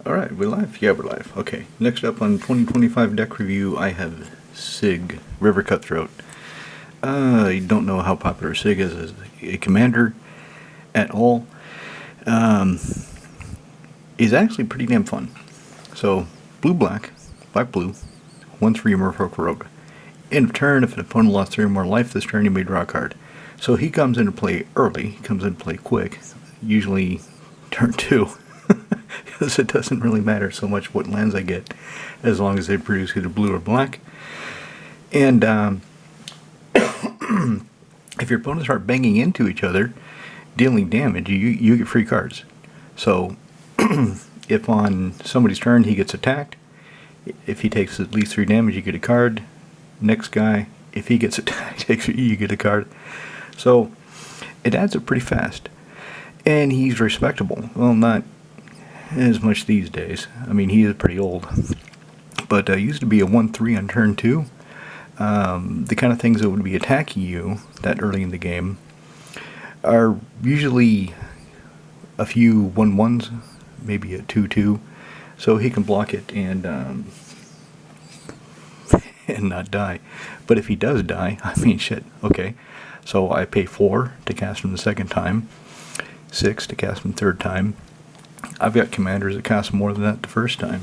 Alright, we're live? Yeah, we're live. Okay, next up on 2025 deck review, I have Sygg, River Cutthroat. I don't know how popular Sygg is as a commander at all. He's actually pretty damn fun. So, blue-black, 5 blue, 1/3 Merfolk Rogue. End of turn, if an opponent lost 3 or more life this turn, you may draw a card. So he comes into play early, he comes into play quick, usually turn 2. Because it doesn't really matter so much what lands I get, as long as they produce either blue or black. And if your opponents start banging into each other, dealing damage, you get free cards. So if on somebody's turn he gets attacked, if he takes at least 3 damage, you get a card. Next guy, if he gets attacked, you get a card. So it adds up pretty fast. And he's respectable. Well, not as much these days. I mean, he is pretty old. But used to be a 1/3 on turn 2. The kind of things that would be attacking you that early in the game are usually a few 1/1s, maybe a 2/2. So he can block it and not die. But if he does die, I mean, shit, okay. So I pay 4 to cast him the second time, 6 to cast him third time. I've got commanders that cost more than that the first time.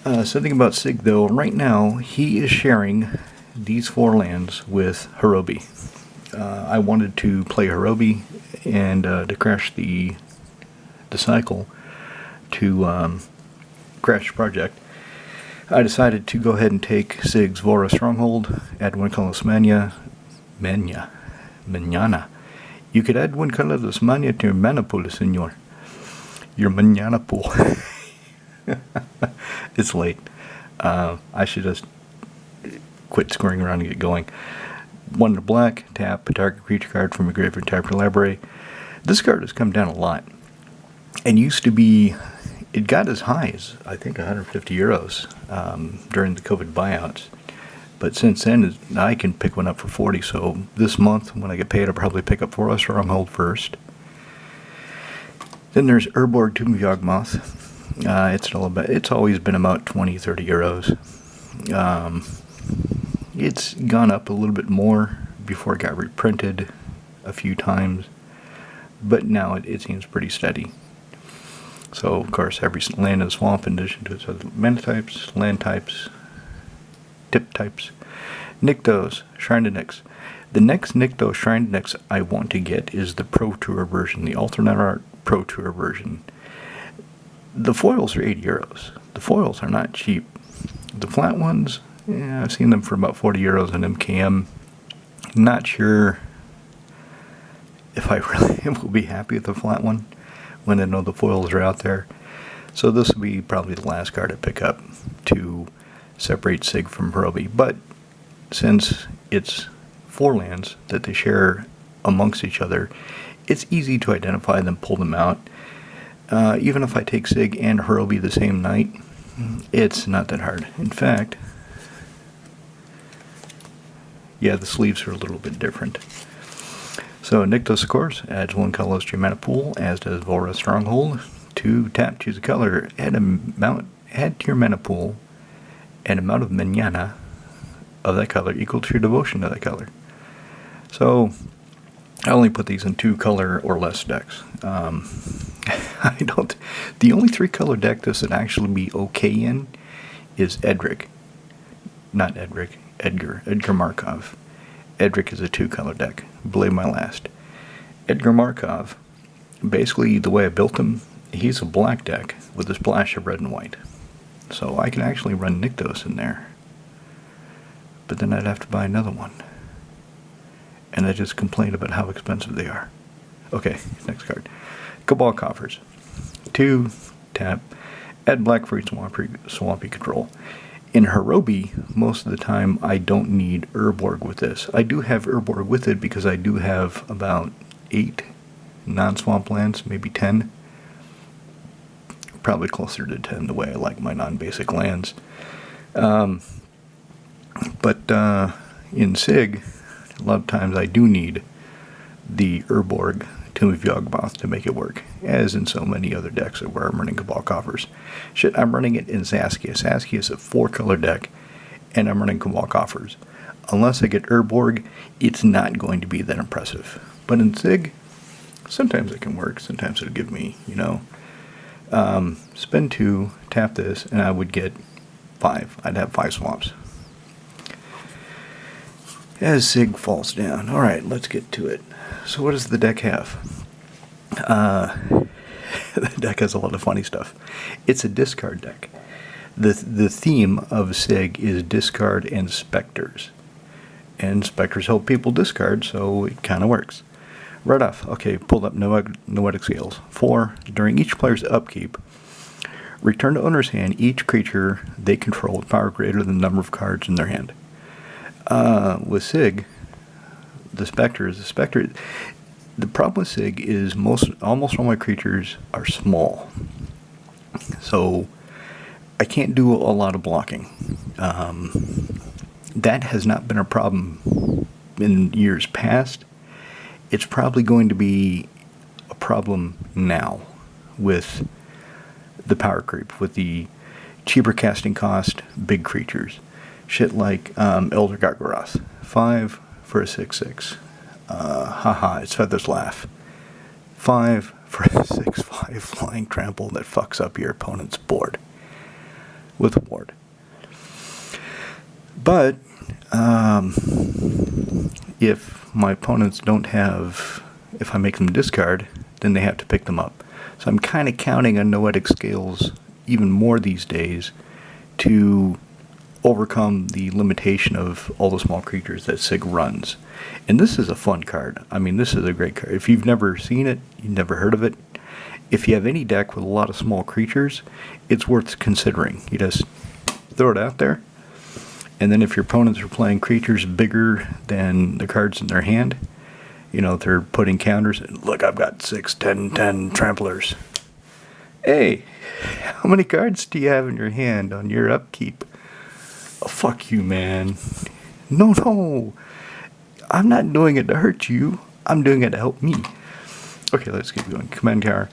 Something about Sygg, though, right now he is sharing these 4 lands with Hirobi. I wanted to play Hirobi and to crash the cycle to crash the project. I decided to go ahead and take Sygg's Vora Stronghold, add 1 colorless Manana. You could add 1 colorless Manana to your mana pool, senor. Your manana pool. It's late. I should just quit screwing around and get going. 1 to black, tap a target creature card from a graveyard, tap your library. This card has come down a lot. And used to be, it got as high as, I think, 150 euros during the COVID buyouts. But since then, I can pick one up for 40. So this month, when I get paid, I'll probably pick up Vora Stronghold first. Then there's Urborg Tomb of Yawgmoth. It's always been about 20-30 euros. It's gone up a little bit more before it got reprinted a few times, but now it seems pretty steady. So of course every land in the swamp, in addition to its other mana types, land types, tip types. Nykthos, Shrine to Nyx. The next Nykthos Shrine to Nyx I want to get is the Pro Tour version, the alternate art Pro Tour version. The foils are 80 euros. The foils are not cheap. The flat ones, yeah, I've seen them for about 40 euros on MKM. Not sure if I really will be happy with the flat one when I know the foils are out there. So this will be probably the last card I pick up to separate Sygg from Hirobi. But since it's 4 lands that they share amongst each other, it's easy to identify them, pull them out. Even if I take Sygg and Hirobi the same night, it's not that hard. In fact, yeah, the sleeves are a little bit different. So Nykthos, of course, adds 1 colorless to your mana pool, as does Vora Stronghold. 2, tap, choose a color, add to your mana pool an amount of manana of that color equal to your devotion to that color. So I only put these in 2 color or less decks. The only 3 color deck this would actually be okay in is Edric. Not Edric, Edgar Markov. Edric is a 2 color deck. Believe my last. Edgar Markov, basically the way I built him, he's a black deck with a splash of red and white. So I can actually run Nykthos in there. But then I'd have to buy another one. And I just complain about how expensive they are. Okay, next card. Cabal Coffers. 2, tap, add black for each swampy control. In Hirobi, most of the time I don't need Urborg with this. I do have Urborg with it because I do have about 8 non-swamp lands, maybe 10. Probably closer to 10 the way I like my non-basic lands. But in Sygg, a lot of times I do need the Urborg Tomb of Yawgmoth to make it work, as in so many other decks where I'm running Cabal Coffers. Shit, I'm running it in Saskia. Saskia is a 4-color deck, and I'm running Cabal Coffers. Unless I get Urborg, it's not going to be that impressive. But in Sygg, sometimes it can work. Sometimes it'll give me, spend 2, tap this, and I would get 5. I'd have 5 swamps. As Sygg falls down. Alright, let's get to it. So what does the deck have? The deck has a lot of funny stuff. It's a discard deck. The theme of Sygg is discard and specters. And specters help people discard, so it kind of works. Right off, okay, pulled up Noetic Scales. 4, during each player's upkeep, return to owner's hand each creature they control with power greater than the number of cards in their hand. With Sygg, the Spectre, the problem with Sygg is almost all my creatures are small. So I can't do a lot of blocking. That has not been a problem in years past. It's probably going to be a problem now with the power creep, with the cheaper casting cost, big creatures. Shit like Elder Gargaroth. 5 for a 6/6. Haha, it's Feather's Laugh. 5 for a 6/5 flying trample that fucks up your opponent's board with a ward. But if my opponents don't have, if I make them discard, then they have to pick them up. So I'm kind of counting on Noetic Scales even more these days to overcome the limitation of all the small creatures that Sygg runs. And this is a fun card. I mean, this is a great card. If you've never seen it, you've never heard of it, if you have any deck with a lot of small creatures, it's worth considering. You just throw it out there, and then if your opponents are playing creatures bigger than the cards in their hand, they're putting counters. Look, I've got 6, 10 tramplers. Hey, how many cards do you have in your hand on your upkeep? Oh, fuck you, man. No. I'm not doing it to hurt you. I'm doing it to help me. Okay, let's keep going. Command Tower.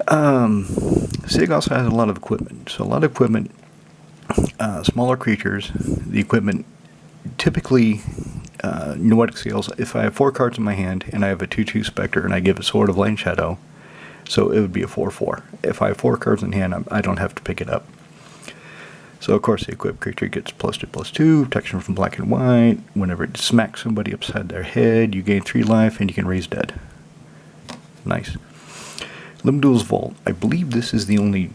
Sygg also has a lot of equipment. So a lot of equipment, smaller creatures. The equipment, typically, Noetic Scales, if I have 4 cards in my hand and I have a 2/2 Spectre and I give a Sword of Light and Shadow, so it would be a 4/4. If I have 4 cards in hand, I don't have to pick it up. So, of course, the equipped creature gets +2/+2, protection from black and white. Whenever it smacks somebody upside their head, you gain 3 life and you can raise dead. Nice. Limdual's Vault. I believe this is the only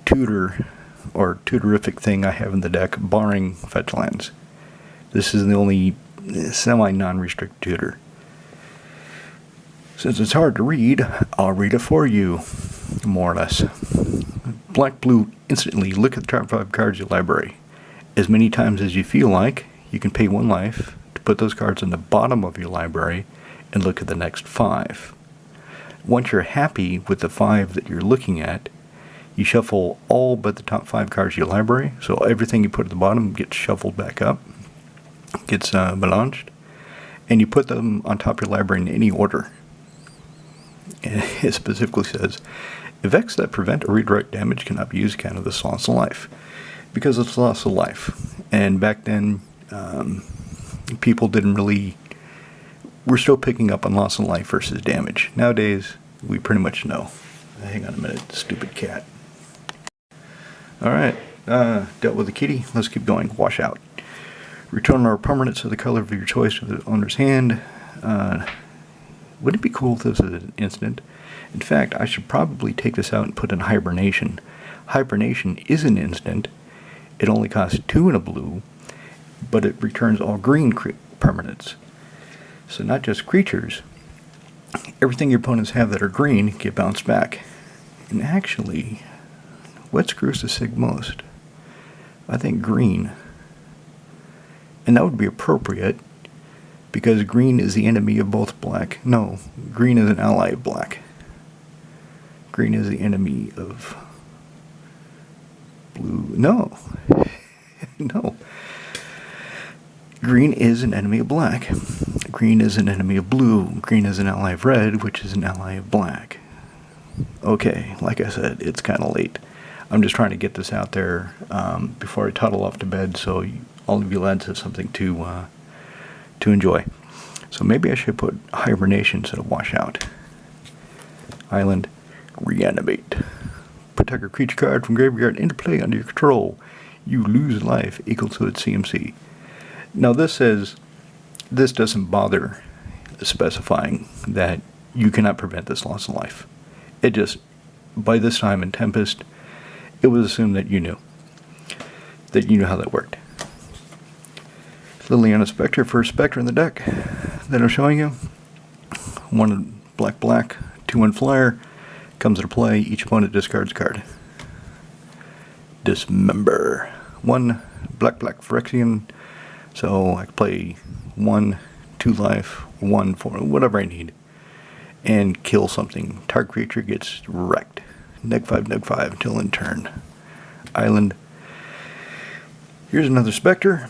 tutor or tutorific thing I have in the deck, barring fetch lands. This is the only semi-non-restricted tutor. Since it's hard to read, I'll read it for you, more or less. Black-blue, instantly look at the top 5 cards of your library. As many times as you feel like, you can pay 1 life to put those cards in the bottom of your library and look at the next 5. Once you're happy with the 5 that you're looking at, you shuffle all but the top 5 cards of your library, so everything you put at the bottom gets shuffled back up, gets balanced, and you put them on top of your library in any order. And it specifically says, effects that prevent or redirect damage cannot be used to counter this loss of life. Because it's loss of life. And back then, people didn't really... We're still picking up on loss of life versus damage. Nowadays, we pretty much know. Hang on a minute, stupid cat. Alright, dealt with the kitty. Let's keep going. Wash out. Return our permanents to the color of your choice to the owner's hand. Wouldn't it be cool if this was an instant? In fact, I should probably take this out and put in Hibernation. Hibernation is an instant. It only costs 2 and a blue, but it returns all green permanents. So not just creatures. Everything your opponents have that are green get bounced back. And actually, what screws the Sygg most? I think green. And that would be appropriate, because green is the enemy of both black. No, green is an ally of black. Green is the enemy of blue. No. No. Green is an enemy of black. Green green is an enemy of blue, green is an ally of red, which is an ally of black. Okay, like I said, it's kind of late. I'm just trying to get this out there before I toddle off to bed, so all of you lads have something to enjoy. So maybe I should put hibernation instead of washout. Island, reanimate. Put target creature card from graveyard into play under your control. You lose life equal to its CMC. Now this doesn't bother specifying that you cannot prevent this loss of life. It just, by this time in Tempest, it was assumed that you knew how that worked. Liliana Spectre, first Spectre in the deck that I'm showing you. 1 black, 2/1 flyer, comes into play, each opponent discards a card. Dismember. 1 black, Phyrexian, so I can play 1, 2 life, 1, 4, whatever I need, and kill something. Target creature gets wrecked. -5 until in turn. Island. Here's another Spectre.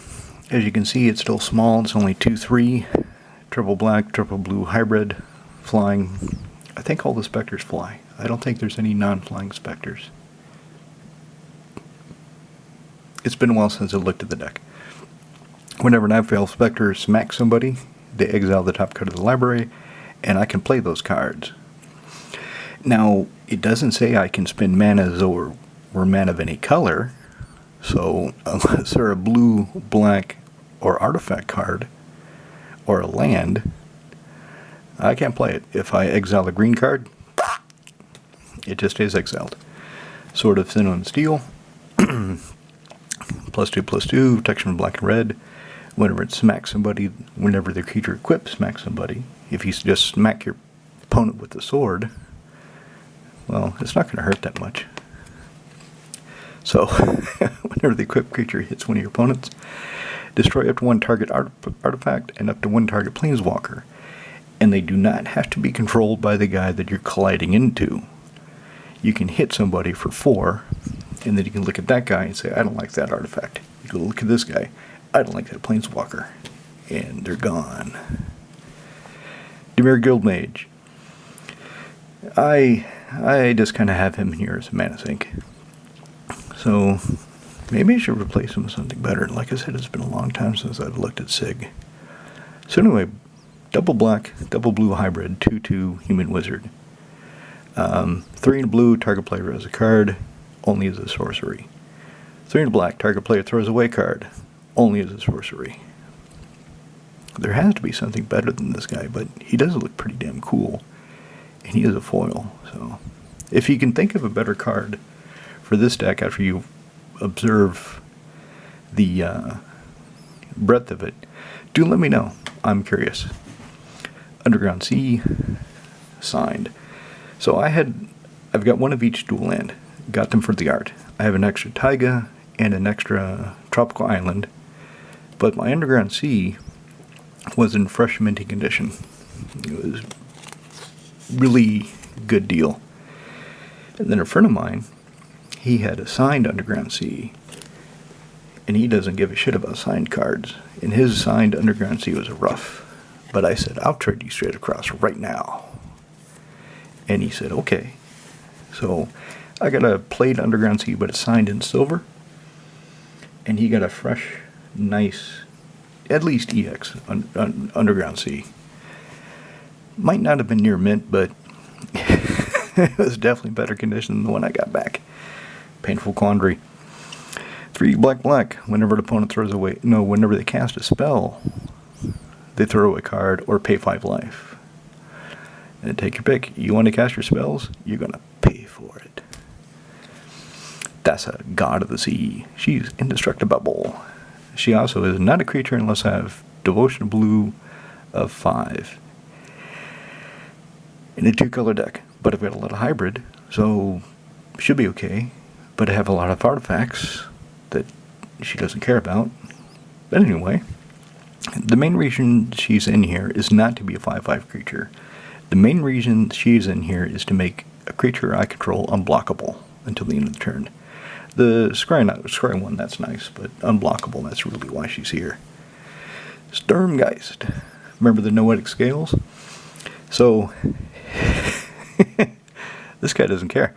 As you can see, it's still small. It's only 2/3. Triple black, triple blue hybrid. Flying. I think all the Spectres fly. I don't think there's any non-flying Spectres. It's been a while since I looked at the deck. Whenever Nightveil Spectre smacks somebody, they exile the top card of the library, and I can play those cards. Now, it doesn't say I can spend mana as though we're mana of any color, so unless they're a blue, black, or artifact card, or a land, I can't play it. If I exile a green card, it just stays exiled. Sword of Sin on Steel, +2/+2, protection from black and red. Whenever it smacks somebody, whenever the creature equipped smacks somebody, if you just smack your opponent with the sword, well, it's not going to hurt that much. So, whenever the equipped creature hits one of your opponents, destroy up to 1 target artifact and up to 1 target planeswalker. And they do not have to be controlled by the guy that you're colliding into. You can hit somebody for 4, and then you can look at that guy and say, I don't like that artifact. You go look at this guy, I don't like that planeswalker. And they're gone. Dimir Guildmage. I just kind of have him here as a mana sink. So, maybe I should replace him with something better. Like I said, it's been a long time since I've looked at Sygg. So anyway, double black, double blue hybrid, 2/2 human wizard. 3 in blue, target player has a card, only as a sorcery. 3 in black, target player throws away card, only as a sorcery. There has to be something better than this guy, but he does look pretty damn cool. And he is a foil, so if you can think of a better card for this deck after you observe the breadth of it, do let me know. I'm curious. Underground Sea, signed. So I've got one of each dual land. Got them for the art. I have an extra taiga and an extra tropical island, but my Underground Sea was in fresh minting condition. It was really good deal. And then a friend of mine, he had a signed Underground Sea, and he doesn't give a shit about signed cards. And his signed Underground Sea was a rough. But I said, I'll trade you straight across right now. And he said, okay. So I got a played Underground Sea, but it's signed in silver. And he got a fresh, nice, at least EX Underground Sea. Might not have been near mint, but it was definitely better condition than the one I got back. Painful quandary. 3 black. Whenever the opponent whenever they cast a spell, they throw away a card or pay 5 life. And take your pick. You want to cast your spells? You're going to pay for it. That's a god of the sea. She's indestructible. She also is not a creature unless I have Devotion Blue of 5. In a 2-color deck. But I've got a lot of hybrid, so should be okay. But I have a lot of artifacts that she doesn't care about. But anyway, the main reason she's in here is not to be a 5/5 creature. The main reason she's in here is to make a creature I control unblockable until the end of the turn. The scry one, that's nice, but unblockable, that's really why she's here. Sturmgeist. Remember the noetic scales? So, this guy doesn't care.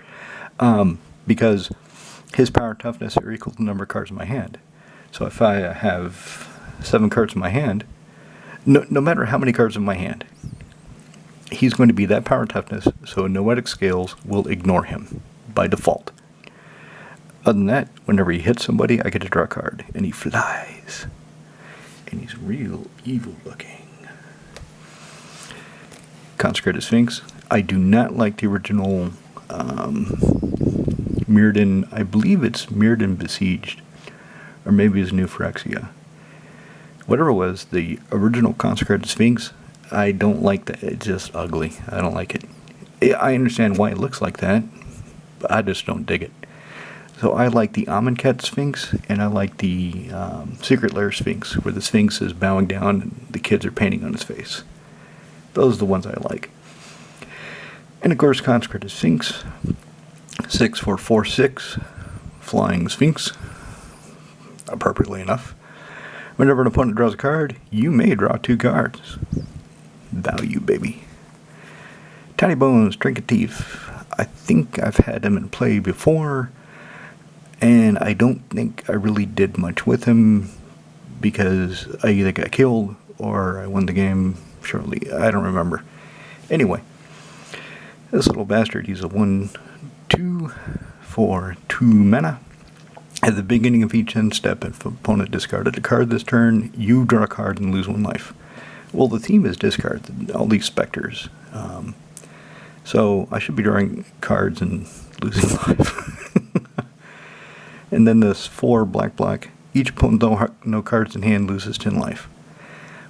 Because his power and toughness are equal to the number of cards in my hand. So if I have 7 cards in my hand, no matter how many cards in my hand, he's going to be that power and toughness, so noetic scales will ignore him by default. Other than that, whenever he hits somebody, I get to draw a card, and he flies. And he's real evil looking. Consecrated Sphinx. I do not like the original Mirrodin. I believe it's Mirrodin Besieged, or maybe it's New Phyrexia. Whatever it was, the original Consecrated Sphinx, I don't like that. It's just ugly. I don't like it. I understand why it looks like that, but I just don't dig it. So I like the Amonkhet Sphinx, and I like the Secret Lair Sphinx, where the Sphinx is bowing down and the kids are painting on his face. Those are the ones I like. And of course, Consecrated Sphinx, 6 for 4/6, Flying Sphinx, appropriately enough. Whenever an opponent draws a card, you may draw 2 cards. Value, baby. Tiny Bones, Trinket Thief. I think I've had him in play before, and I don't think I really did much with him because I either got killed or I won the game shortly. I don't remember. Anyway, this little bastard, he's a 1/2 for 2 mana. At the beginning of each end step, if an opponent discarded a card this turn, you draw a card and lose 1 life. Well, the theme is discard, all these specters. So I should be drawing cards and losing life. And then this 4 black. Each opponent no cards in hand loses 10 life.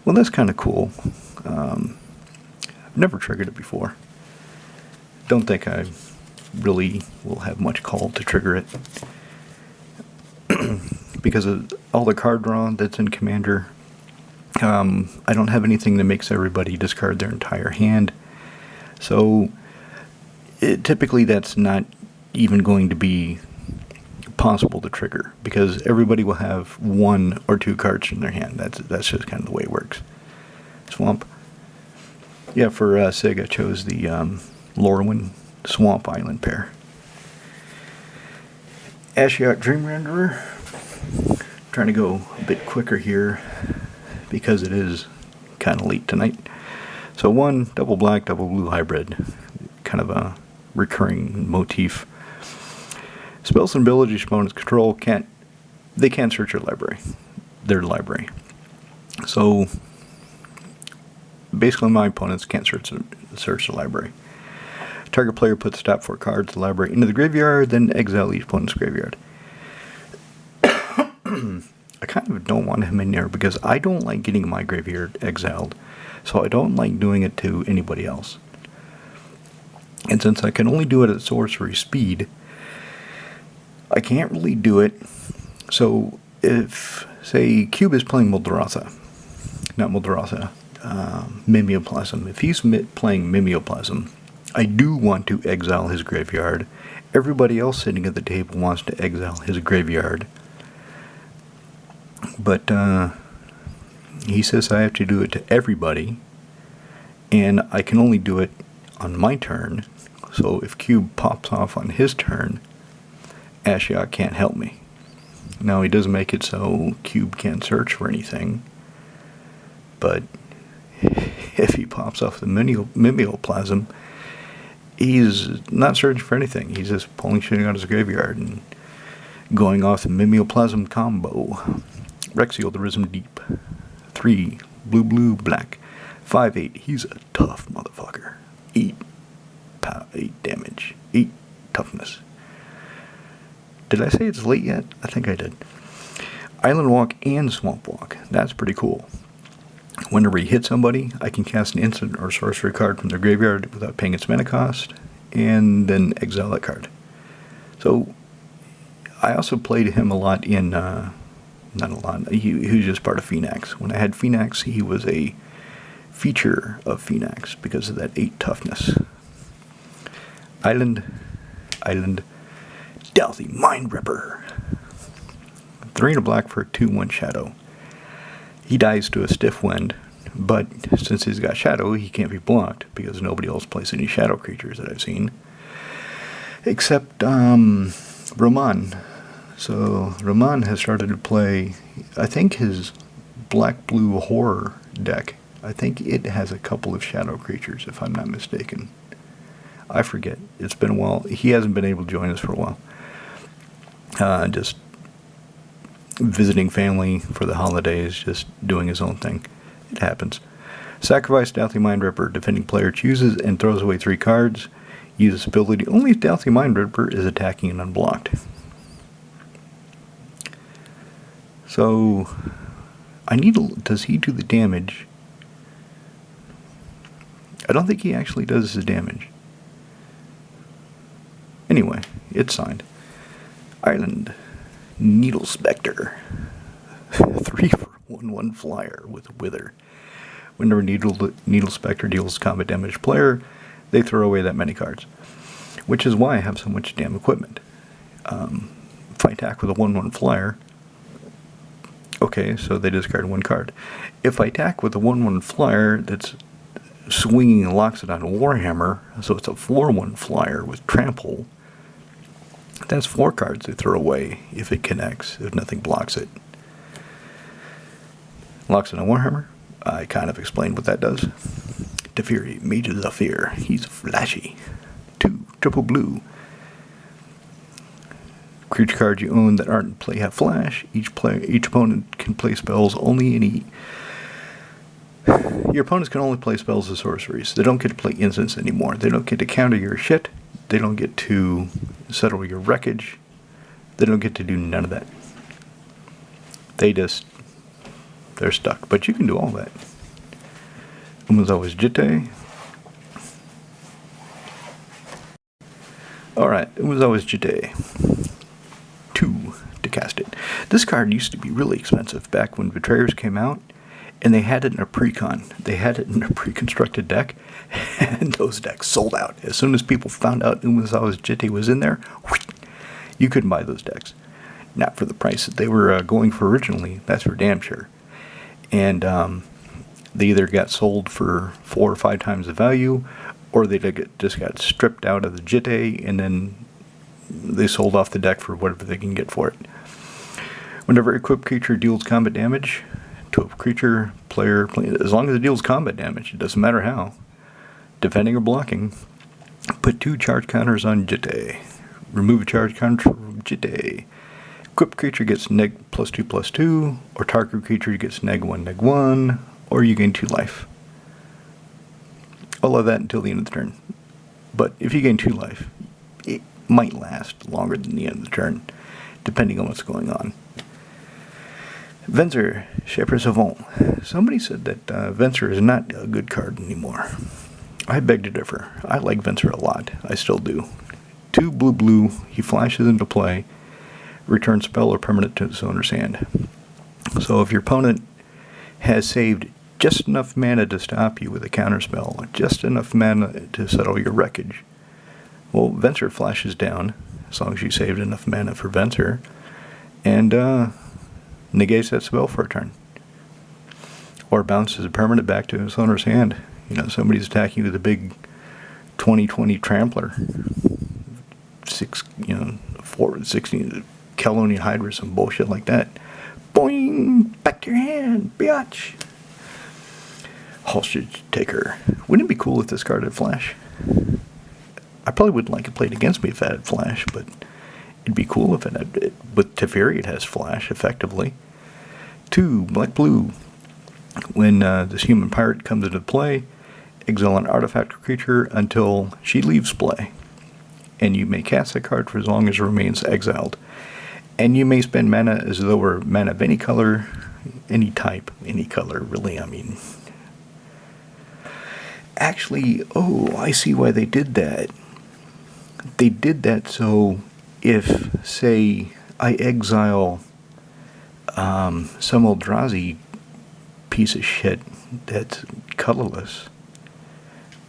Well, that's kind of cool. I've never triggered it before. Don't think I really will have much call to trigger it. Because of all the card draw that's in Commander, I don't have anything that makes everybody discard their entire hand. So typically that's not even going to be possible to trigger, because everybody will have 1 or 2 cards in their hand. That's just kind of the way it works. Swamp. Yeah, for Sygg, I chose the Lorwyn Swamp Island pair. Ashiok Dream Renderer. Trying to go a bit quicker here because it is kind of late tonight. So 1 double black, double blue hybrid. Kind of a recurring motif. Spells and abilities opponents control can't search your library. Their library. So basically my opponents can't search the library. Target player puts top 4 cards of the library into the graveyard, then exile each opponent's graveyard. I kind of don't want him in there because I don't like getting my graveyard exiled. So I don't like doing it to anybody else. And since I can only do it at sorcery speed, I can't really do it. So if, say, Cube is playing Mimeoplasm. If he's playing Mimeoplasm, I do want to exile his graveyard. Everybody else sitting at the table wants to exile his graveyard. But he says I have to do it to everybody, and I can only do it on my turn. So if Cube pops off on his turn, Ashiok can't help me. Now he doesn't make it so Cube can't search for anything, but if he pops off the Mimeoplasm, he's not searching for anything. He's just pulling shit out of his graveyard and going off the Mimeoplasm combo. Rexiel the Risen Deep. 3 blue black. 5/8. He's a tough motherfucker. 8 damage. 8 toughness. Did I say it's late yet? I think I did. Island Walk and Swamp Walk. That's pretty cool. Whenever he hits somebody, I can cast an instant or sorcery card from their graveyard without paying its mana cost, and then exile that card. So, I also played him a lot in, not a lot, he was just part of Phoenix. When I had Phoenix, he was a feature of Phoenix because of that 8 toughness. Island, Stealthy Mind Ripper. 3 and a black for a 2/1 shadow. He dies to a stiff wind But since he's got shadow, he can't be blocked because nobody else plays any shadow creatures that I've seen. Except Roman. So Roman has started to play, I think his black-blue horror deck, I think it has a couple of shadow creatures, if I'm not mistaken. I forget. It's been a while. He hasn't been able to join us for a while. Just visiting family for the holidays, just doing his own thing. It happens. Sacrifice Stealthy Mind Ripper. Defending player chooses and throws away 3 cards. Uses ability only if Stealthy Mind Ripper is attacking and unblocked. So, does he do the damage? I don't think he actually does his damage. Anyway, it's signed. Island. Needle Spectre. 3 for 1/1 flyer with Wither. Whenever Needle Spectre deals combat damage to player, they throw away that many cards. Which is why I have so much damn equipment. If I attack with a 1/1 flyer, okay, so they discard 1 card. If I attack with a 1/1 flyer that's swinging and locks it on a Warhammer, so it's a 4/1 flyer with trample, that's 4 cards they throw away if it connects, if nothing blocks it. Locks it on Warhammer, I kind of explained what that does. Teferi, Mage of Zephyr, he's flashy. 2, triple blue. Creature cards you own that aren't in play have flash. Each opponent can play spells only any. Your opponents can only play spells as sorceries. They don't get to play instants anymore. They don't get to counter your shit. They don't get to settle your wreckage. They don't get to do none of that. They're stuck. But you can do all that. Umezawa's Jitte. Alright, Umezawa's Jitte. 2 to cast it. This card used to be really expensive back when Betrayers came out, and they had it in a pre-con. They had it in a pre-constructed deck, and those decks sold out. As soon as people found out Umezawa's Jitte was in there, you couldn't buy those decks. Not for the price that they were going for originally, that's for damn sure. And they either got sold for 4 or 5 times the value, or they just got stripped out of the Jitte, and then they sold off the deck for whatever they can get for it. Whenever an equipped creature deals combat damage to a creature, player, as long as it deals combat damage, it doesn't matter how, defending or blocking, put 2 charge counters on Jitte. Remove a charge counter from Jitte. Equipped creature gets +2/+2, or target creature gets -1/-1, or you gain 2 life. All of that until the end of the turn. But if you gain 2 life, it might last longer than the end of the turn, depending on what's going on. Venser, Shepherd Savant. Somebody said that Venser is not a good card anymore. I beg to differ. I like Venser a lot. I still do. 2 blue, he flashes into play, returns spell or permanent to its owner's hand. So if your opponent has saved just enough mana to stop you with a counterspell, just enough mana to settle your wreckage, well, Venser flashes down, as long as you saved enough mana for Venser, and negates that spell for a turn. Or bounces a permanent back to its owner's hand. You know, somebody's attacking you with a big 20/20 trampler. 16 Calonian Hydra, some bullshit like that. Boing! Back to your hand, biatch! Hostage Taker. Wouldn't it be cool if this card had flash? I probably wouldn't like it played against me if it had flash, but it'd be cool if it had. With Teferi, it has flash, effectively. 2, black-blue. When this human pirate comes into play, exile an artifact creature until she leaves play. And you may cast that card for as long as it remains exiled. And you may spend mana as though it were mana of any color, any type, any color, really, I mean. Actually, oh, I see why they did that. They did that so if, say, I exile some Eldrazi piece of shit that's colorless,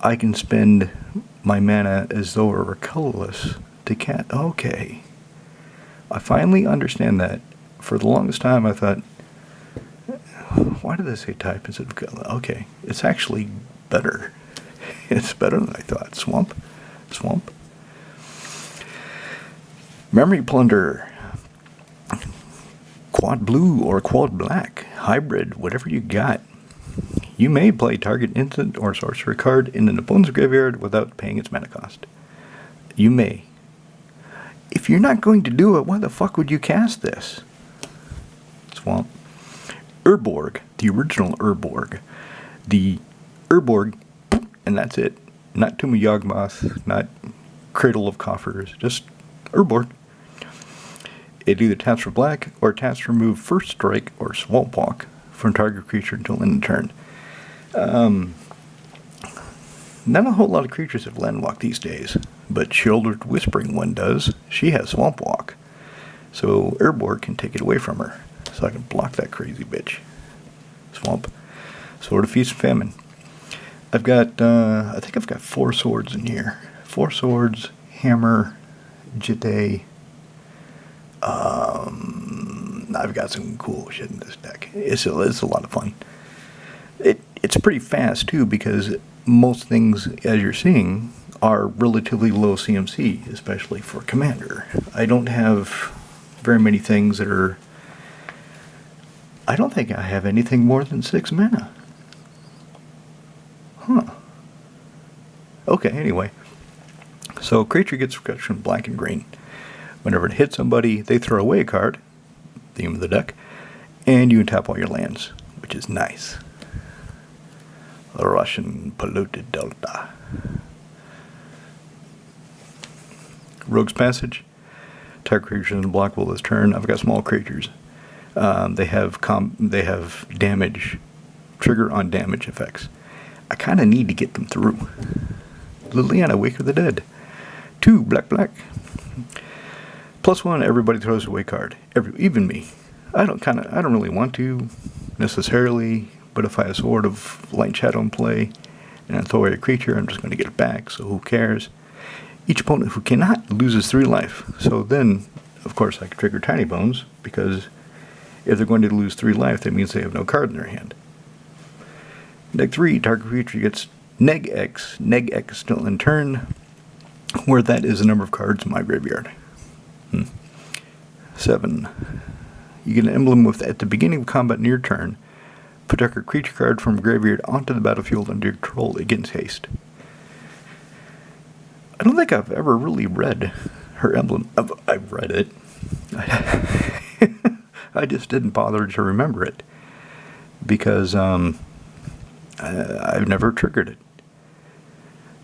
I can spend my mana as though it were colorless to cast. Okay. I finally understand that. For the longest time I thought, Why did I say type instead of color? Okay, it's actually better. It's better than I thought. Swamp. Memory Plunder. Quad blue or quad black. Hybrid, whatever you got. You may play target instant or sorcery card in an opponent's graveyard without paying its mana cost. You may. If you're not going to do it, why the fuck would you cast this? Swamp. Urborg, the original Urborg. The Urborg, and that's it. Not Tomb of Yawgmoth, not Cradle of Coffers, just Urborg. It either taps for black or taps to remove First Strike or Swamp Walk from target creature until end of turn. Not a whole lot of creatures have land walk these days, but Shouldered Whispering one does. She has Swamp Walk, so Urborg can take it away from her, so I can block that crazy bitch. Swamp. Sword of Feast and Famine. I've got, I think I've got 4 swords in here. 4 swords, hammer, jitte. I've got some cool shit in this deck. It's a lot of fun. It's pretty fast too, because most things, as you're seeing, are relatively low CMC, especially for Commander. I don't have very many things that are... I don't think I have anything more than 6 mana. Huh. Okay, anyway. So, creature gets protection black and green. Whenever it hits somebody, they throw away a card, theme of the deck, and you tap all your lands, which is nice. Russian Polluted Delta. Rogue's Passage. Target creatures in blockable this turn. I've got small creatures. They have damage, trigger on damage effects. I kind of need to get them through. Liliana, Wake of the Dead. 2 black. +1, everybody throws away card. Even me. I don't really want to necessarily, but if I have Sword of Light and Shadow in play and I throw away a creature, I'm just going to get it back, so who cares? Each opponent who cannot loses 3 life. So then, of course, I can trigger Tiny Bones, because if they're going to lose 3 life, that means they have no card in their hand. Deck 3, target creature gets Neg X. Neg X still in turn, where that is the number of cards in my graveyard. 7. You get an emblem with, at the beginning of combat near turn, put a creature card from graveyard onto the battlefield under your control against haste. I don't think I've ever really read her emblem. I've read it. I just didn't bother to remember it, because I've never triggered it.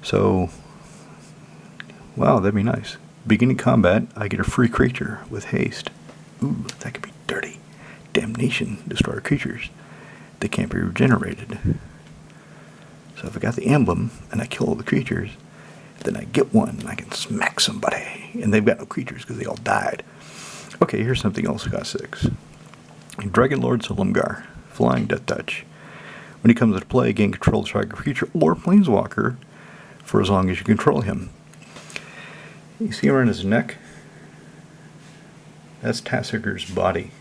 So, wow, that'd be nice. Beginning combat, I get a free creature with haste. Ooh, that could be dirty. Damnation, destroy creatures. They can't be regenerated. So if I got the emblem and I kill all the creatures, then I get one and I can smack somebody. And they've got no creatures because they all died. Okay, here's something else I got 6. Dragon Lord Silumgar, Flying Death Touch. When he comes into play, gain control of the target creature or planeswalker for as long as you control him. You see around his neck? That's Tassigur's body.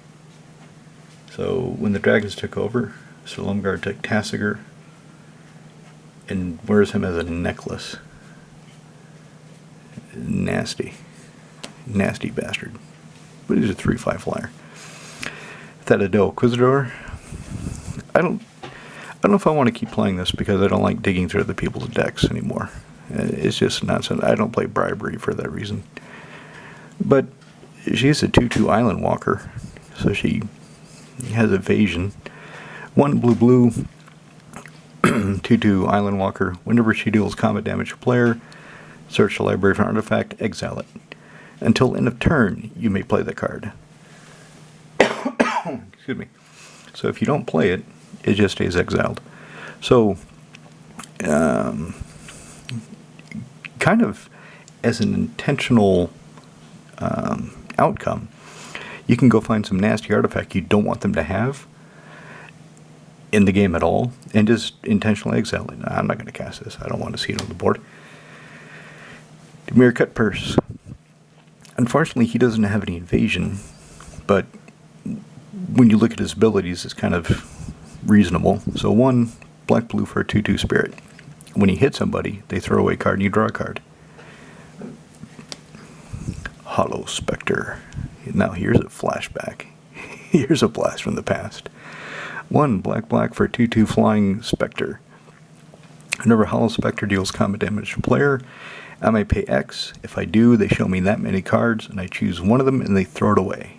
So when the dragons took over, Silumgar took Tassigur and wears him as a necklace. Nasty. Nasty bastard. But he's a 3/5 flyer. Thadadel Inquisitor. I don't know if I want to keep playing this, because I don't like digging through other people's decks anymore. It's just nonsense. I don't play Bribery for that reason. But she's a 2/2 Island Walker, so she has evasion. 1 blue, 2/2 Island Walker. Whenever she deals combat damage to a player, search the library for an artifact, exile it. Until end of turn, you may play the card. Excuse me. So if you don't play it, it just stays exiled. So, kind of as an intentional outcome, you can go find some nasty artifact you don't want them to have in the game at all, and just intentionally exile it. I'm not going to cast this. I don't want to see it on the board. Dimir Cutpurse. Unfortunately, he doesn't have any evasion, but when you look at his abilities, it's kind of reasonable. So 1 black-blue for a 2/2 spirit. When you hit somebody, they throw away a card and you draw a card. Hollow Spectre. Now here's a flashback. Here's a blast from the past. 1 black-black for a 2/2 flying Spectre. Whenever Hollow Spectre deals combat damage to a player, I may pay X. If I do, they show me that many cards, and I choose one of them, and they throw it away.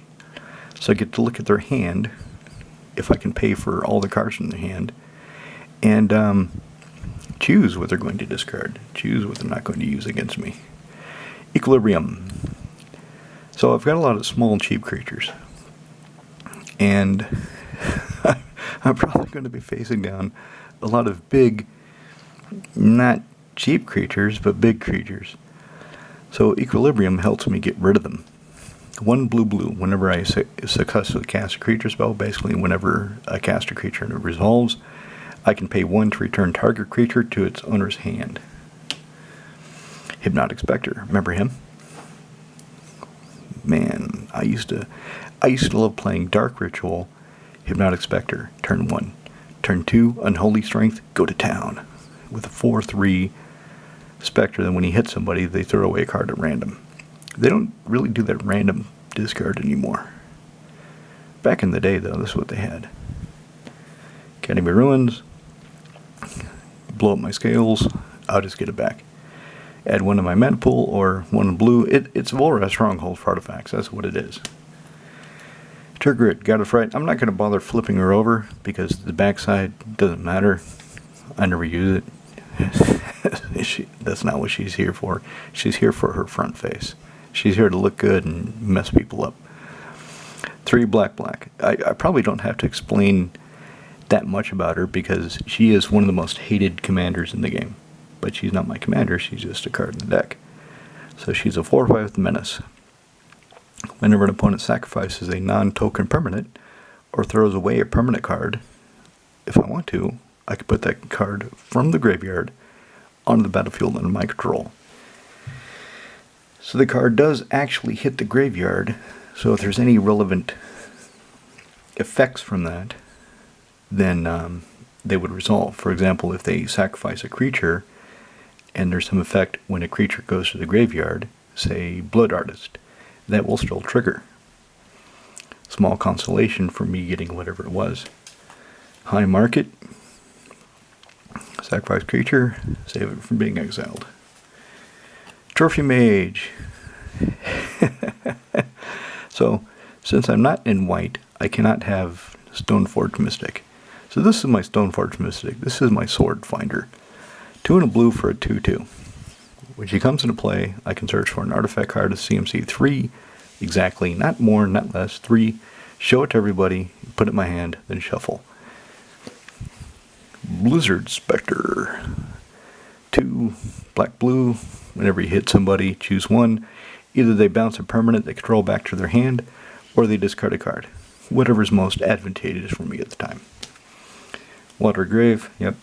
So I get to look at their hand, if I can pay for all the cards in their hand, and choose what they're going to discard. Choose what they're not going to use against me. Equilibrium. So I've got a lot of small, cheap creatures, and I'm probably going to be facing down a lot of big, not cheap creatures, but big creatures. So Equilibrium helps me get rid of them. 1 blue-blue. Whenever I successfully cast a creature spell, basically whenever I cast a creature and it resolves, I can pay 1 to return target creature to its owner's hand. Hypnotic Spectre. Remember him? Man, I used to love playing Dark Ritual, Hypnotic Spectre, turn 1. Turn 2, Unholy Strength, go to town. With a 4/3 Spectre, then when he hits somebody, they throw away a card at random. They don't really do that random discard anymore. Back in the day, though, this is what they had. Academy Ruins, blow up my scales, I'll just get it back. Add 1 to my mana pool, or 1 blue. It's Volra's Stronghold for artifacts, that's what it is. Turgid, God of Fright. I'm not going to bother flipping her over, because the backside doesn't matter. I never use it. That's not what she's here for. She's here for her front face. She's here to look good and mess people up. 3 black-black. I probably don't have to explain that much about her because she is one of the most hated commanders in the game. But she's not my commander, she's just a card in the deck. So she's a 4/5 menace. Whenever an opponent sacrifices a non-token permanent or throws away a permanent card, if I want to, I could put that card from the graveyard onto the battlefield under my control. So the card does actually hit the graveyard, so if there's any relevant effects from that, then they would resolve. For example, if they sacrifice a creature, and there's some effect when a creature goes to the graveyard, say Blood Artist, that will still trigger. Small consolation for me getting whatever it was. High Market. Sacrifice creature, save it from being exiled. Trophy Mage. So, since I'm not in white, I cannot have Stoneforge Mystic. So this is my Stoneforge Mystic. This is my Sword Finder. 2 and a blue for a 2/2. When she comes into play, I can search for an artifact card of CMC 3, exactly, not more, not less, 3, show it to everybody, put it in my hand, then shuffle. Blizzard Spectre. 2 black-blue. Whenever you hit somebody, choose 1. Either they bounce a permanent they control back to their hand, or they discard a card. Whatever's most advantageous for me at the time. Water Grave, yep.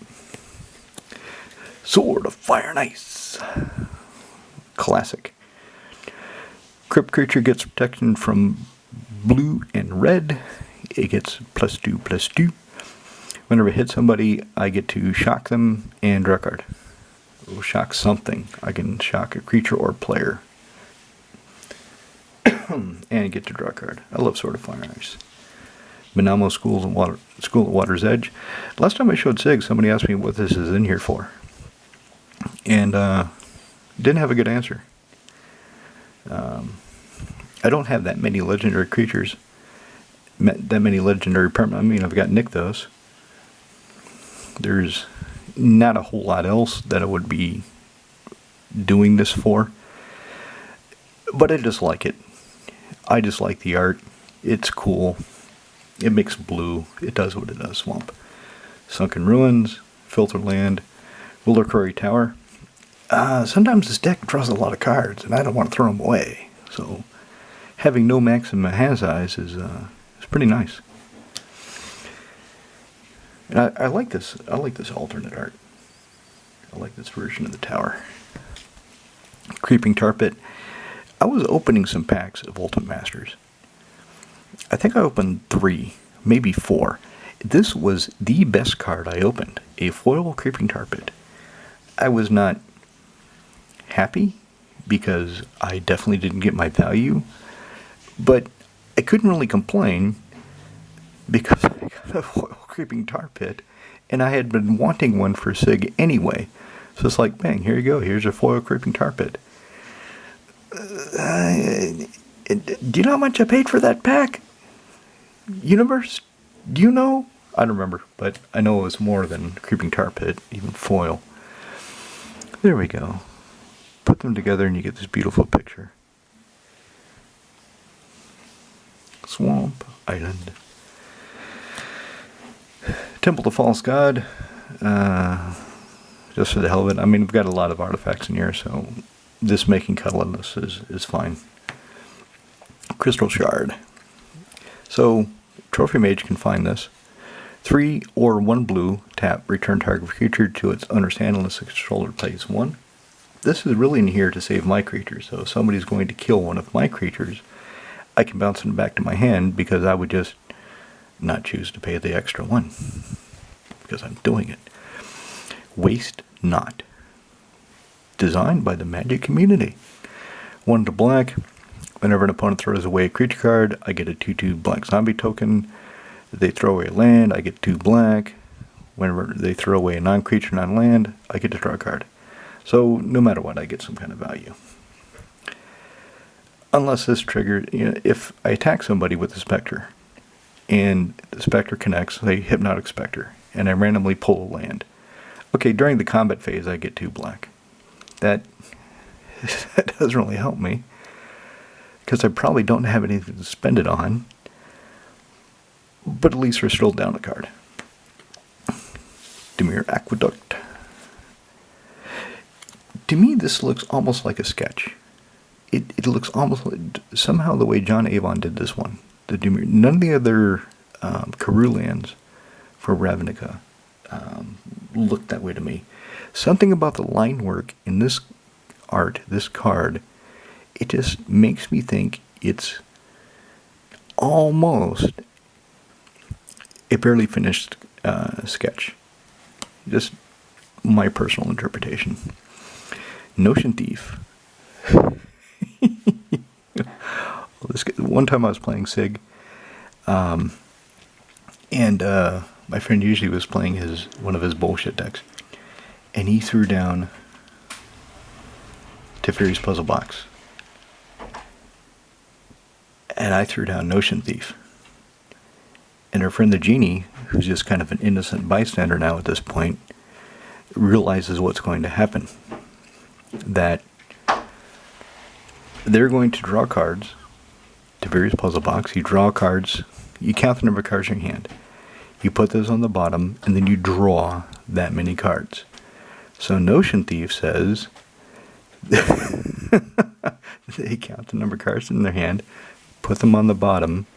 Sword of Fire and Ice. Classic. Crypt creature gets protection from blue and red. It gets +2/+2. Whenever I hit somebody, I get to shock them and draw a card. Or shock something. I can shock a creature or player. And get to draw a card. I love Sword of Fire and Ice. Minamo School at Water's Edge. Last time I showed Sygg, somebody asked me what this is in here for. And didn't have a good answer. I don't have that many legendary creatures. That many legendary permanents. I mean, I've got Nykthos. There's not a whole lot else that I would be doing this for. But I just like it. I just like the art. It's cool. It makes blue. It does what it does. Swamp. Sunken Ruins. Filterland. Wilder Quarry Tower. Sometimes this deck draws a lot of cards, and I don't want to throw them away. So having no maximum hand size is pretty nice. And I like this. I like this alternate art. I like this version of the tower. Creeping Tar Pit. I was opening some packs of Ultimate Masters. I think I opened 3, maybe 4. This was the best card I opened, a foil Creeping Tar Pit. I was not happy because I definitely didn't get my value, but I couldn't really complain because I got a foil Creeping Tar Pit, and I had been wanting one for Sygg anyway. So it's like, bang, here you go, here's a foil Creeping Tar Pit. Do you know how much I paid for that pack? Universe? Do you know? I don't remember, but I know it was more than Creeping Tar Pit, even foil. There we go. Put them together and you get this beautiful picture. Swamp Island. Temple to False God. Just for the hell of it. I mean, we've got a lot of artifacts in here, so this making colorless is fine. Crystal Shard. So, Trophy Mage can find this. 3 or 1 blue, tap, return target creature to its owner's hand unless its controller plays 1. This is really in here to save my creatures, so if somebody's going to kill one of my creatures, I can bounce them back to my hand because I would just not choose to pay the extra 1. Because I'm doing it. Waste Not. Designed by the Magic community. 1 to black. Whenever an opponent throws away a creature card, I get a 2/2 black zombie token. If they throw away a land, I get 2 black. Whenever they throw away a non-creature, non-land, I get to draw a card. So, no matter what, I get some kind of value. Unless this trigger, if I attack somebody with a Spectre, and the Spectre connects, say Hypnotic Spectre, and I randomly pull a land. Okay, during the combat phase, I get 2 black. That doesn't really help me, because I probably don't have anything to spend it on. But at least we're still down a card. Dimir Aqueduct. To me, this looks almost like a sketch. It looks almost like, somehow the way John Avon did this one. The Dimir, none of the other Karoo lands for Ravnica looked that way to me. Something about the line work in this art, this card, it just makes me think it's almost a barely finished sketch. Just my personal interpretation. Notion Thief. One time I was playing Sygg, and my friend usually was playing one of his bullshit decks, and he threw down Teferi's Puzzle Box, and I threw down Notion Thief. And our friend the Genie, who's just kind of an innocent bystander now at this point, realizes what's going to happen. That they're going to draw cards to various puzzle box. You draw cards, you count the number of cards in your hand. You put those on the bottom, and then you draw that many cards. So Notion Thief says they count the number of cards in their hand, put them on the bottom,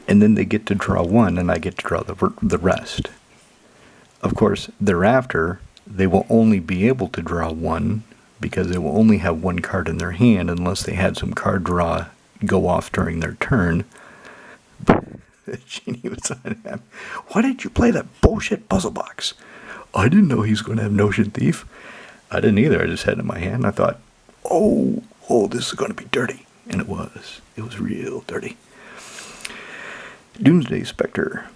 and then they get to draw 1, and I get to draw the rest. Of course, thereafter, they will only be able to draw 1, because they will only have 1 card in their hand, unless they had some card draw go off during their turn. But the Genie was on him. Why did you play that bullshit puzzle box? I didn't know he was going to have Notion Thief. I didn't either. I just had it in my hand, and I thought, oh, this is going to be dirty. And it was. It was real dirty. Doomsday Spectre.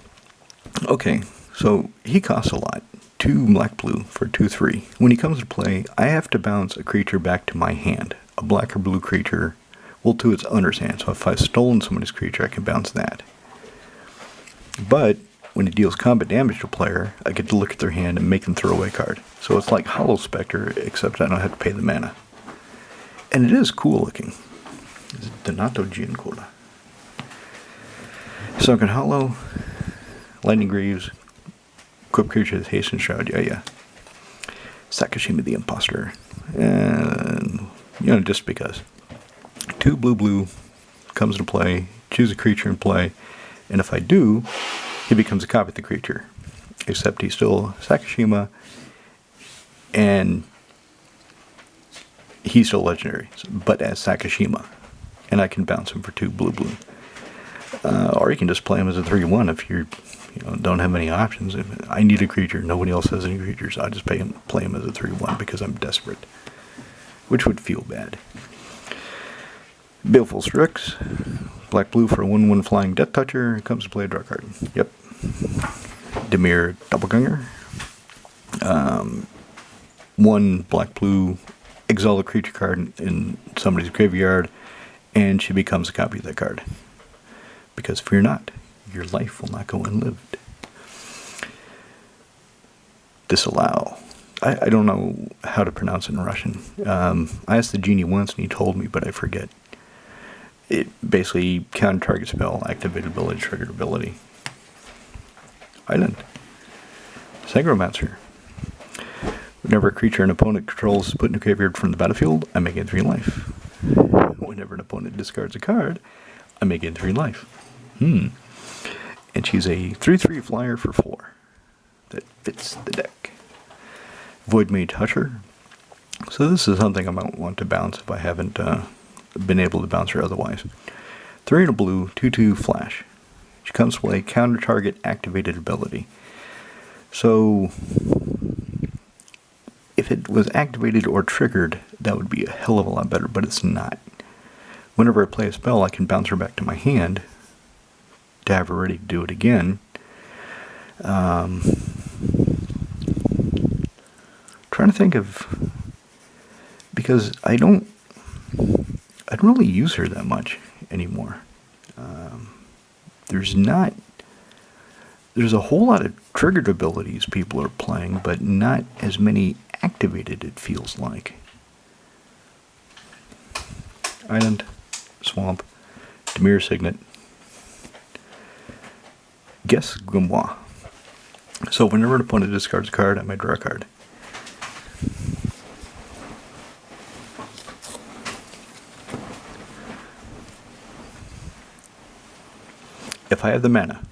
Okay, so he costs a lot. 2 black-blue for 2/3. When he comes to play, I have to bounce a creature back to my hand. A black or blue creature, well, to its owner's hand. So if I've stolen somebody's creature, I can bounce that. But when it deals combat damage to a player, I get to look at their hand and make them throw away a card. So it's like Hollow Spectre, except I don't have to pay the mana. And it is cool looking. It's Donato Giancola. Sunken Hollow, Lightning Greaves, equip creature with haste and shroud, yeah. Sakashima the Imposter, and just because. 2 blue comes into play, choose a creature in play, and if I do, he becomes a copy of the creature. Except he's still Sakashima, and he's still legendary, but as Sakashima, and I can bounce him for 2 blue. Or you can just play him as a 3/1 if you don't have any options. If I need a creature, nobody else has any creatures, I just play him as a 3/1 because I'm desperate, which would feel bad. Baleful Strix, black-blue for a 1/1 flying Death Toucher, comes to play a draw card. Yep. Dimir Doppelganger. 1 black-blue, exile a creature card in somebody's graveyard, and she becomes a copy of that card. Because fear not, your life will not go unlived. Disallow. I don't know how to pronounce it in Russian. I asked the genie once and he told me, but I forget. It basically counter target spell, activated ability, triggered ability. Island. Sagromancer. Whenever a creature an opponent controls is put in a graveyard from the battlefield, I may gain 3 life. Whenever an opponent discards a card, I may gain 3 life. And she's a 3/3 flyer for 4. That fits the deck. Void Mage Husher. So this is something I might want to bounce if I haven't been able to bounce her otherwise. 3 and a blue, 2/2 flash. She comes to play counter target activated ability. So if it was activated or triggered, that would be a hell of a lot better, but it's not. Whenever I play a spell, I can bounce her back to my hand to have her ready to do it again. Trying to think of, because I don't really use her that much anymore. There's a whole lot of triggered abilities people are playing, but not as many activated, it feels like. Island, Swamp, Dimir Signet, Guess Grimoire. So whenever an opponent discards a card, I may draw a card. If I have the mana,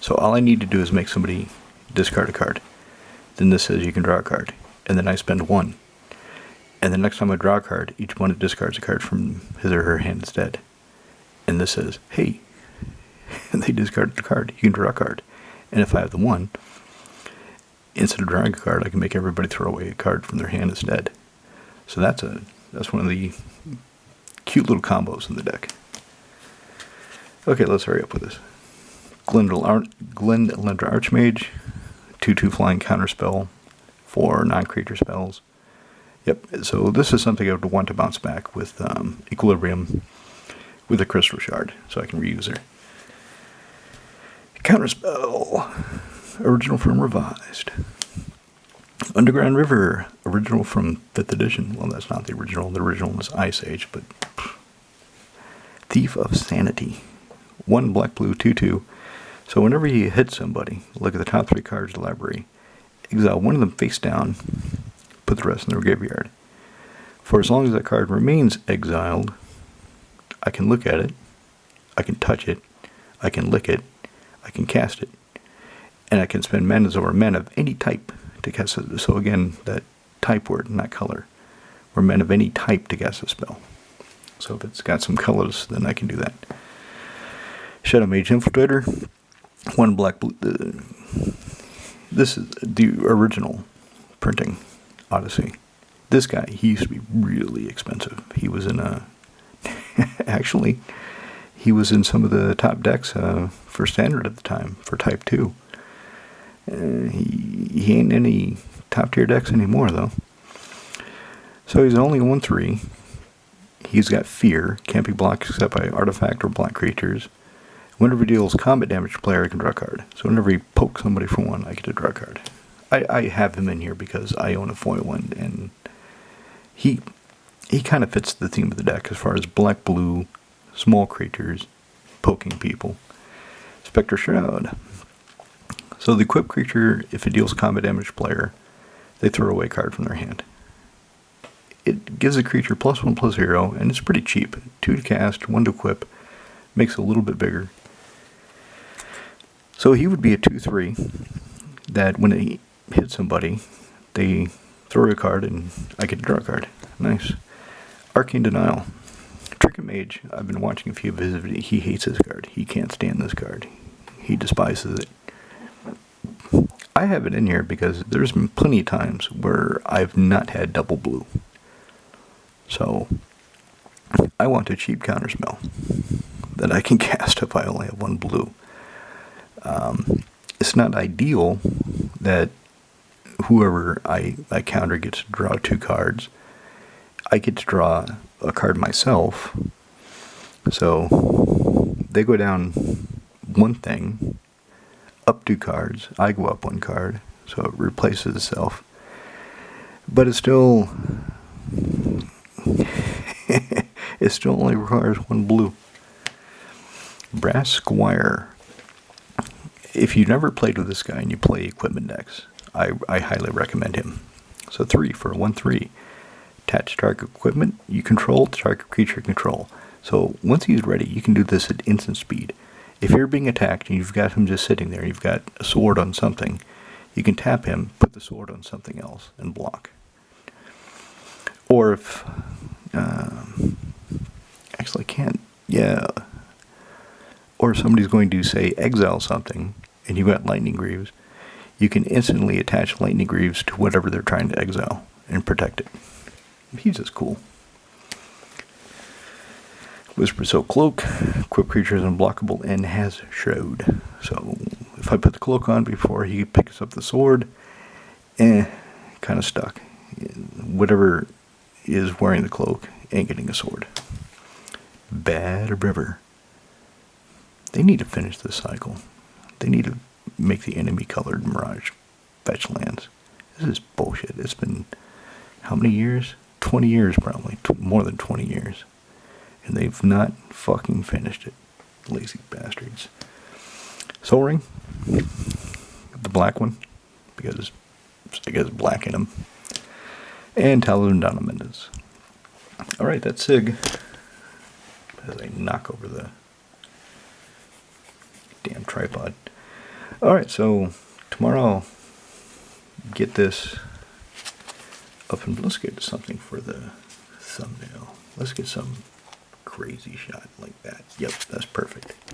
so all I need to do is make somebody discard a card. Then this says you can draw a card. And then I spend 1. And the next time I draw a card, each opponent discards a card from his or her hand instead. And this says, hey, and they discarded the card, you can draw a card. And if I have the 1, instead of drawing a card, I can make everybody throw away a card from their hand instead. So that's one of the cute little combos in the deck. Okay, let's hurry up with this. Glendale Archmage, 2/2 flying counterspell for non-creature spells. Yep, so this is something I would want to bounce back with Equilibrium with a Crystal Shard, so I can reuse her. Counterspell, original from Revised. Underground River, original from 5th edition. Well, that's not the original. The original was Ice Age, but Thief of Sanity. 1 black-blue, 2/2. So whenever you hit somebody, look at the top 3 cards of the library. Exile one of them face down, put the rest in their graveyard. For as long as that card remains exiled, I can look at it, I can touch it, I can lick it, I can cast it, and I can spend manas over mana of any type to cast it. So again, that type word, not color, or mana of any type to cast a spell. So if it's got some colors, then I can do that. Shadow Mage Infiltrator, 1 black-blue. This is the original printing Odyssey. This guy, he used to be really expensive. He was in actually, he was in some of the top decks for Standard at the time, for Type 2. He ain't in any top-tier decks anymore, though. So he's only 1/3. He's got Fear, can't be blocked except by artifact or black creatures. Whenever he deals combat damage to a player, I can draw a card. So whenever he pokes somebody for 1, I get to draw a card. I have him in here because I own a foil one, and he kind of fits the theme of the deck as far as black-blue, small creatures, poking people. Spectre Shroud. So the equipped creature, if it deals combat damage to a player, they throw away a card from their hand. It gives the creature +1/+0, and it's pretty cheap. 2 to cast, 1 to equip, makes it a little bit bigger. So he would be a 2/3 that when he hits somebody, they throw a card and I get to draw a card. Nice. Arcane Denial. Trinket Mage, I've been watching a few of his videos. He hates this card. He can't stand this card. He despises it. I have it in here because there's been plenty of times where I've not had double blue. So, I want a cheap counterspell that I can cast if I only have one blue. It's not ideal that whoever I counter gets to draw 2 cards. I get to draw a card myself. So, they go down 1 thing, up 2 cards. I go up 1 card, so it replaces itself. But it still it still only requires 1 blue. Brass Squire. If you've never played with this guy and you play equipment decks, I highly recommend him. So 3 for a 1/3. Attach target equipment you control to target creature you control. So once he's ready, you can do this at instant speed. If you're being attacked and you've got him just sitting there, you've got a sword on something, you can tap him, put the sword on something else, and block. Or if... actually, I can't... Yeah. Or if somebody's going to, say, exile something, and you've got Lightning Greaves, you can instantly attach Lightning Greaves to whatever they're trying to exile and protect it. He's just cool. Whisper Silk Cloak. Equip creature is unblockable and has Shroud. So, if I put the cloak on before he picks up the sword, kind of stuck. Whatever is wearing the cloak ain't getting a sword. Bad River. They need to finish this cycle. They need to make the enemy colored Mirage fetch lands. This is bullshit. It's been how many years? 20 years probably. More than 20 years. And they've not fucking finished it. Lazy bastards. Soul Ring. The black one. Because I guess black in them. And Talisman Donomendes. Alright, that's Sygg. As I knock over the damn tripod. Alright, so tomorrow I'll get this up and let's get something for the thumbnail. Let's get some crazy shot like that. Yep, that's perfect.